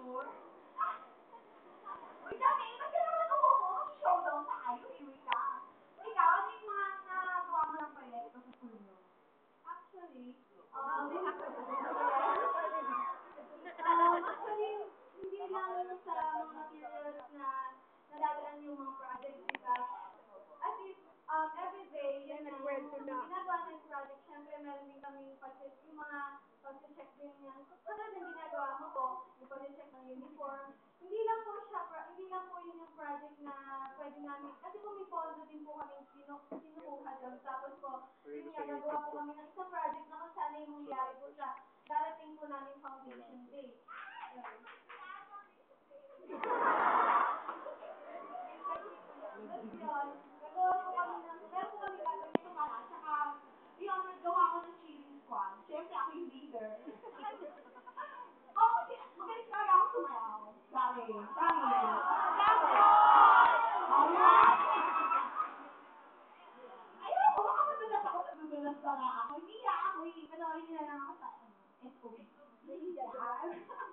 Uy, dami, ba't ka naman showdown tayo, iwi ka. Ikaw, ano yung mga nagawa mo ng proyekto sa school mo? Actually, hindi lang sa mga materials na nadadaan yung mga projects, diba? At least, every day, yun na, ginagawa ng project, syempre meron din kami yung mga pag-check din yan. Katulad ng ginagawa mo po, yung pag-check ng uniform. Hindi lang po yun yung project na pwede namin, kasi po may pondo din po kami kinukuha doon. Tapos po, yun nga, nagawa po kami ng isang project na kung saan yung mangyayari po sa darating po namin foundation day. Yun. Tapos yun, nagawa po kami meron po kami gagawin sa para, tsaka, yun, nagawa ko ng cheering squad. Siyempre, ako yung leader. Oo, kasi magaling talaga ako sumayaw. Dami. Ayoko, baka madulas ako, nadudulas pa nga ako. Hindi ako, yun na lang ako sa SOP. Yan.